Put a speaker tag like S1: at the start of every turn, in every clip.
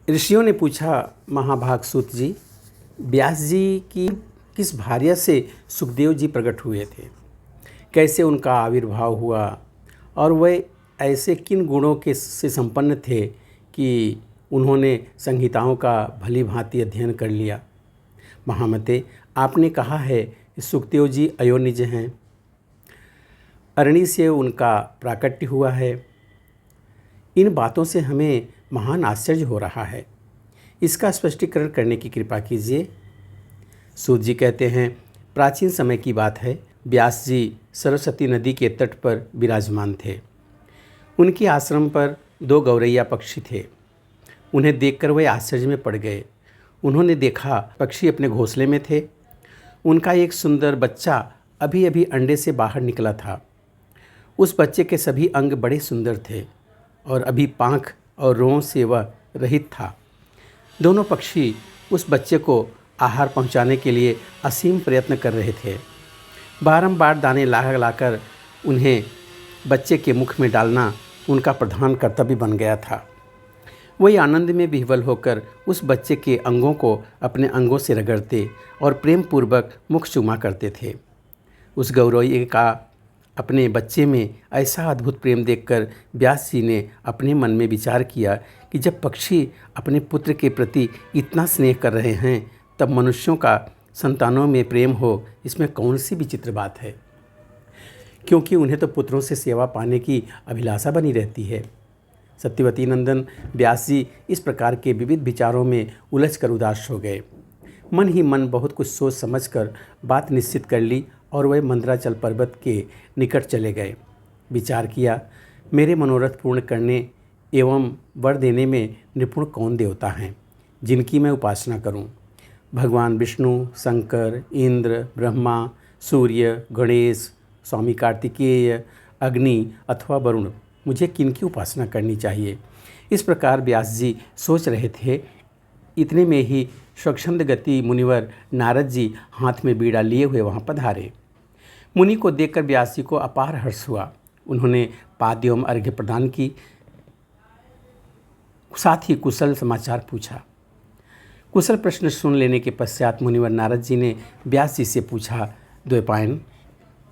S1: ऋषियों ने पूछा, महाभाग सूत जी, व्यास जी की किस भार्या से सुखदेव जी प्रकट हुए थे, कैसे उनका आविर्भाव हुआ और वे ऐसे किन गुणों के से संपन्न थे कि उन्होंने संहिताओं का भली भांति अध्ययन कर लिया। महामते, आपने कहा है कि सुखदेव जी अयोनिज हैं, अरणी से उनका प्राकट्य हुआ है। इन बातों से हमें महान आश्चर्य हो रहा है, इसका स्पष्टीकरण करने की कृपा कीजिए। सूत जी कहते हैं, प्राचीन समय की बात है, व्यास जी सरस्वती नदी के तट पर विराजमान थे। उनके आश्रम पर 2 गौरैया पक्षी थे। उन्हें देखकर वे आश्चर्य में पड़ गए। उन्होंने देखा पक्षी अपने घोंसले में थे। उनका एक सुंदर बच्चा अभी अभी अंडे से बाहर निकला था। उस बच्चे के सभी अंग बड़े सुंदर थे और अभी पाँख और रोंों से वह रहित था। दोनों पक्षी उस बच्चे को आहार पहुंचाने के लिए असीम प्रयत्न कर रहे थे। बारंबार दाने लाकर उन्हें बच्चे के मुख में डालना उनका प्रधान कर्तव्य बन गया था। वही आनंद में विह्वल होकर उस बच्चे के अंगों को अपने अंगों से रगड़ते और प्रेम पूर्वक मुख चूमा करते थे। उस गौरैया का अपने बच्चे में ऐसा अद्भुत प्रेम देखकर व्यास जी ने अपने मन में विचार किया कि जब पक्षी अपने पुत्र के प्रति इतना स्नेह कर रहे हैं, तब मनुष्यों का संतानों में प्रेम हो, इसमें कौन सी विचित्र बात है, क्योंकि उन्हें तो पुत्रों से सेवा पाने की अभिलाषा बनी रहती है। सत्यवती नंदन व्यास जी इस प्रकार के विविध विचारों में उलझकर उदास हो गए। मन ही मन बहुत कुछ सोच समझकर बात निश्चित कर ली और वह मंदराचल पर्वत के निकट चले गए। विचार किया, मेरे मनोरथ पूर्ण करने एवं वर देने में निपुण कौन देवता हैं जिनकी मैं उपासना करूं? भगवान विष्णु, शंकर, इंद्र, ब्रह्मा, सूर्य, गणेश, स्वामी कार्तिकेय, अग्नि अथवा वरुण, मुझे किनकी उपासना करनी चाहिए? इस प्रकार व्यास जी सोच रहे थे। इतने में ही स्वच्छंद गति मुनिवर नारद जी हाथ में बीड़ा लिए हुए वहाँ पधारे। मुनि को देखकर व्यास जी को अपार हर्ष हुआ। उन्होंने पाद्य एवं अर्घ्य प्रदान की, साथ ही कुशल समाचार पूछा। कुशल प्रश्न सुन लेने के पश्चात मुनिवर नारद जी ने व्यास जी से पूछा, द्वैपायन,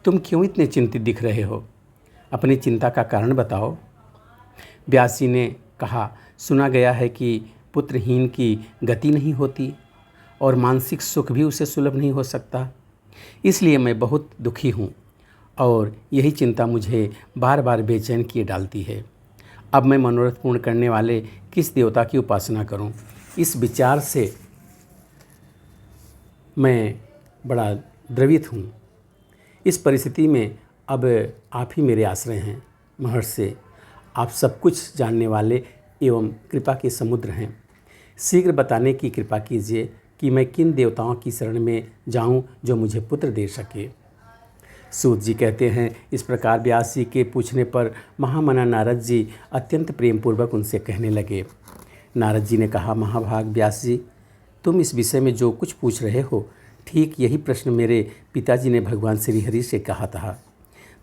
S1: तुम क्यों इतने चिंतित दिख रहे हो? अपनी चिंता का कारण बताओ। व्यास जी ने कहा, सुना गया है कि पुत्रहीन की गति नहीं होती और मानसिक सुख भी उसे सुलभ नहीं हो सकता, इसलिए मैं बहुत दुखी हूँ और यही चिंता मुझे बार बार बेचैन किए डालती है। अब मैं मनोरथ पूर्ण करने वाले किस देवता की उपासना करूँ? इस विचार से मैं बड़ा द्रवित हूँ। इस परिस्थिति में अब आप ही मेरे आश्रय हैं। महर्षि, आप सब कुछ जानने वाले एवं कृपा के समुद्र हैं। शीघ्र बताने की कृपा कीजिए कि मैं किन देवताओं की शरण में जाऊं जो मुझे पुत्र दे सके। सूत जी कहते हैं, इस प्रकार व्यास जी के पूछने पर महामना नारद जी अत्यंत प्रेम पूर्वक उनसे कहने लगे। नारद जी ने कहा, महाभाग व्यास जी, तुम इस विषय में जो कुछ पूछ रहे हो, ठीक यही प्रश्न मेरे पिताजी ने भगवान श्री हरि से कहा था।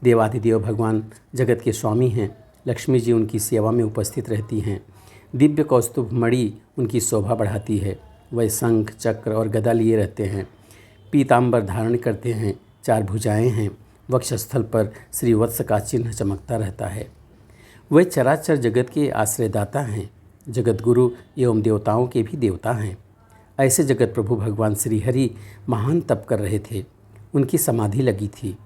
S1: देवाधिदेव भगवान जगत के स्वामी हैं। लक्ष्मी जी उनकी सेवा में उपस्थित रहती हैं। दिव्य कौस्तुभ मणि उनकी शोभा बढ़ाती है। वह शंख, चक्र और गदा लिए रहते हैं। पीताम्बर धारण करते हैं। 4 भुजाएं हैं। वक्षस्थल पर श्रीवत्स का चिन्ह चमकता रहता है। वह चराचर जगत के आश्रयदाता हैं। जगत गुरु एवं देवताओं के भी देवता हैं। ऐसे जगत प्रभु भगवान श्री हरि महान तप कर रहे थे। उनकी समाधि लगी थी।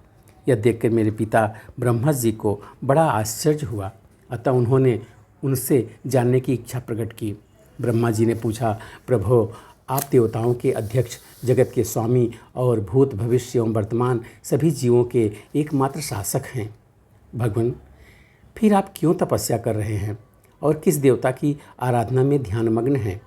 S1: यह देखकर मेरे पिता ब्रह्मा जी को बड़ा आश्चर्य हुआ। अतः उन्होंने उनसे जानने की इच्छा प्रकट की। ब्रह्मा जी ने पूछा, प्रभो, आप देवताओं के अध्यक्ष, जगत के स्वामी और भूत भविष्य एवं वर्तमान सभी जीवों के एकमात्र शासक हैं। भगवान, फिर आप क्यों तपस्या कर रहे हैं और किस देवता की आराधना में ध्यानमग्न हैं?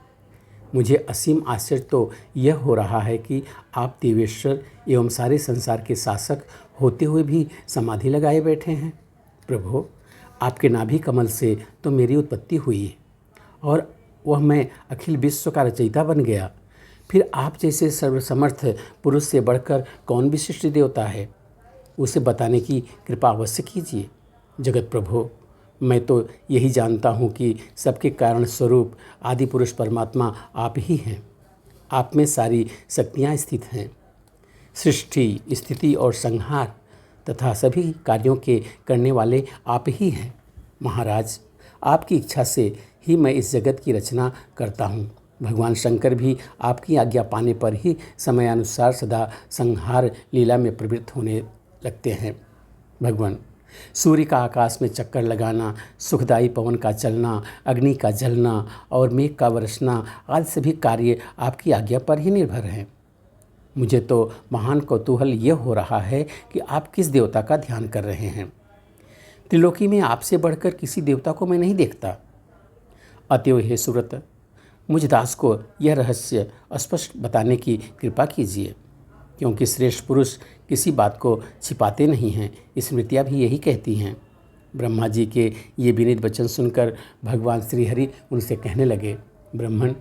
S1: मुझे असीम आश्चर्य तो यह हो रहा है कि आप देवेश्वर एवं सारे संसार के शासक होते हुए भी समाधि लगाए बैठे हैं। प्रभु, आपके नाभि कमल से तो मेरी उत्पत्ति हुई है और वह मैं अखिल विश्व का रचयिता बन गया। फिर आप जैसे सर्वसमर्थ पुरुष से बढ़कर कौन विशिष्ट देवता है? उसे बताने की कृपा अवश्य कीजिए। जगत प्रभु, मैं तो यही जानता हूँ कि सबके कारण स्वरूप आदि पुरुष परमात्मा आप ही हैं। आप में सारी शक्तियाँ स्थित हैं। सृष्टि, स्थिति और संहार तथा सभी कार्यों के करने वाले आप ही हैं। महाराज, आपकी इच्छा से ही मैं इस जगत की रचना करता हूँ। भगवान शंकर भी आपकी आज्ञा पाने पर ही समयानुसार सदा संहार लीला में प्रवृत्त होने लगते हैं। भगवान, सूर्य का आकाश में चक्कर लगाना, सुखदायी पवन का चलना, अग्नि का जलना और मेघ का बरसना आदि सभी कार्य आपकी आज्ञा पर ही निर्भर हैं। मुझे तो महान कौतूहल यह हो रहा है कि आप किस देवता का ध्यान कर रहे हैं। त्रिलोकी में आपसे बढ़कर किसी देवता को मैं नहीं देखता। अतएव हे सुव्रत, मुझ दास को यह रहस्य स्पष्ट बताने की कृपा कीजिए, क्योंकि श्रेष्ठ पुरुष किसी बात को छिपाते नहीं हैं। स्मृतियाँ भी यही कहती हैं। ब्रह्मा जी के ये विनीत वचन सुनकर भगवान श्रीहरि उनसे कहने लगे, ब्राह्मण,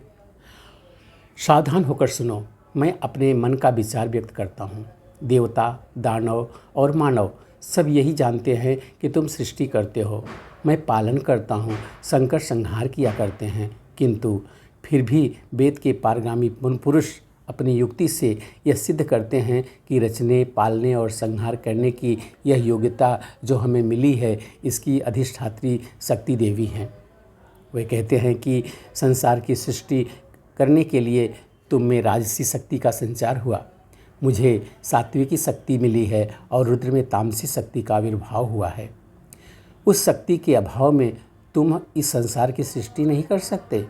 S1: सावधान होकर सुनो। मैं अपने मन का विचार व्यक्त करता हूँ। देवता, दानव और मानव सब यही जानते हैं कि तुम सृष्टि करते हो, मैं पालन करता हूँ, संकट संहार किया करते हैं। किंतु फिर भी वेद के पारगामी पुरुष अपनी युक्ति से यह सिद्ध करते हैं कि रचने, पालने और संहार करने की यह योग्यता जो हमें मिली है, इसकी अधिष्ठात्री शक्ति देवी हैं। वे कहते हैं कि संसार की सृष्टि करने के लिए तुम में राजसी शक्ति का संचार हुआ, मुझे सात्विकी शक्ति मिली है और रुद्र में तामसी शक्ति का आविर्भाव हुआ है। उस शक्ति के अभाव में तुम इस संसार की सृष्टि नहीं कर सकते,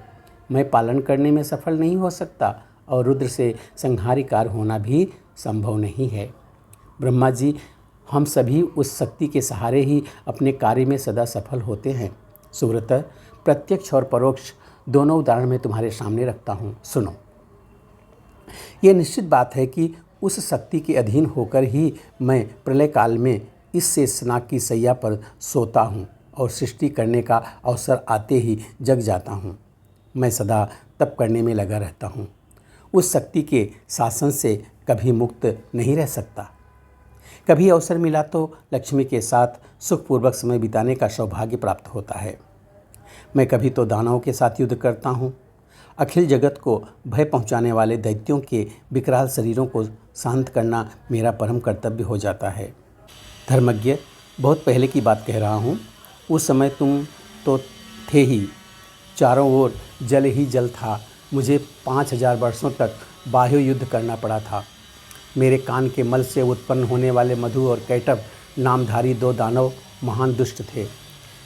S1: मैं पालन करने में सफल नहीं हो सकता और रुद्र से संहारिकार होना भी संभव नहीं है। ब्रह्मा जी, हम सभी उस शक्ति के सहारे ही अपने कार्य में सदा सफल होते हैं। सुव्रत, प्रत्यक्ष और परोक्ष दोनों उदाहरण मैं तुम्हारे सामने रखता हूँ, सुनो। यह निश्चित बात है कि उस शक्ति के अधीन होकर ही मैं प्रलय काल में इस शेषनाग की सैया पर सोता हूँ और सृष्टि करने का अवसर आते ही जग जाता हूँ। मैं सदा तप करने में लगा रहता हूँ। उस शक्ति के शासन से कभी मुक्त नहीं रह सकता। कभी अवसर मिला तो लक्ष्मी के साथ सुखपूर्वक समय बिताने का सौभाग्य प्राप्त होता है। मैं कभी तो दानवों के साथ युद्ध करता हूँ। अखिल जगत को भय पहुँचाने वाले दैत्यों के विकराल शरीरों को शांत करना मेरा परम कर्तव्य हो जाता है। धर्मज्ञ, बहुत पहले की बात कह रहा हूँ। उस समय तुम तो थे ही, चारों ओर जल ही जल था। मुझे 5000 वर्षों तक बाह्य युद्ध करना पड़ा था। मेरे कान के मल से उत्पन्न होने वाले मधु और कैटभ नामधारी 2 दानव महान दुष्ट थे।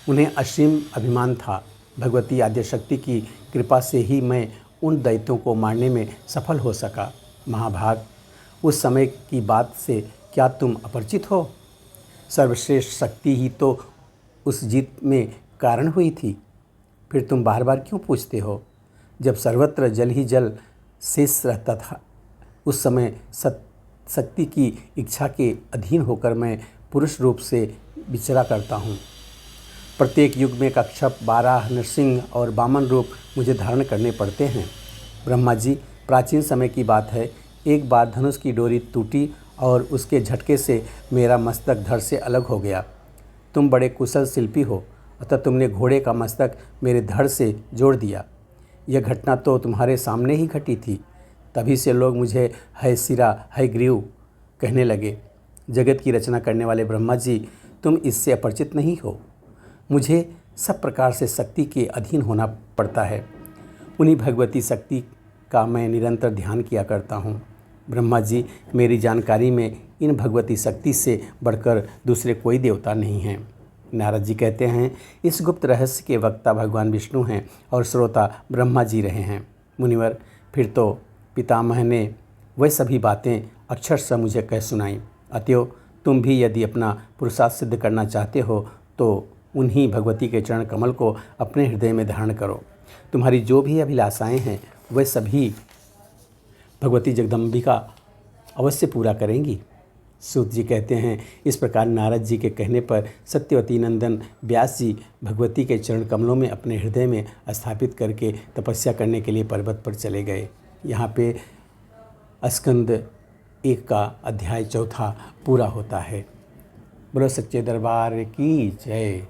S1: उन्हें असीम अभिमान था। भगवती आद्यशक्ति की कृपा से ही मैं उन दैत्यों को मारने में सफल हो सका। महाभाग, उस समय की बात से क्या तुम अपरिचित हो? सर्वश्रेष्ठ शक्ति ही तो उस जीत में कारण हुई थी। फिर तुम बार बार क्यों पूछते हो? जब सर्वत्र जल ही जल शेष रहता था, उस समय शक्ति की इच्छा के अधीन होकर मैं पुरुष रूप से विचरा करता हूँ। प्रत्येक युग में कच्छप, बाराह, नरसिंह और वामन रूप मुझे धारण करने पड़ते हैं। ब्रह्मा जी, प्राचीन समय की बात है, एक बार धनुष की डोरी टूटी और उसके झटके से मेरा मस्तक धड़ से अलग हो गया। तुम बड़े कुशल शिल्पी हो, अतः तुमने घोड़े का मस्तक मेरे धड़ से जोड़ दिया। यह घटना तो तुम्हारे सामने ही घटी थी। तभी से लोग मुझे है सिरा, है ग्रीव कहने लगे। जगत की रचना करने वाले ब्रह्मा जी, तुम इससे अपरिचित नहीं हो। मुझे सब प्रकार से शक्ति के अधीन होना पड़ता है। उन्हीं भगवती शक्ति का मैं निरंतर ध्यान किया करता हूँ। ब्रह्मा जी, मेरी जानकारी में इन भगवती शक्ति से बढ़कर दूसरे कोई देवता नहीं हैं। नारद जी कहते हैं, इस गुप्त रहस्य के वक्ता भगवान विष्णु हैं और श्रोता ब्रह्मा जी रहे हैं। मुनिवर, फिर तो पितामह ने वह सभी बातें अक्षरशः मुझे कह सुनाई। अतएव तुम भी यदि अपना पुरुषार्थ सिद्ध करना चाहते हो तो उन्हीं भगवती के चरण कमल को अपने हृदय में धारण करो। तुम्हारी जो भी अभिलाषाएं हैं वह सभी भगवती जगदम्बिका अवश्य पूरा करेंगी। सूत जी कहते हैं, इस प्रकार नारद जी के कहने पर सत्यवती नंदन व्यास जी भगवती के चरण कमलों में अपने हृदय में स्थापित करके तपस्या करने के लिए पर्वत पर चले गए। यहाँ पे स्कंद 1 का अध्याय 4 पूरा होता है। बोलो सच्चे दरबार की जय।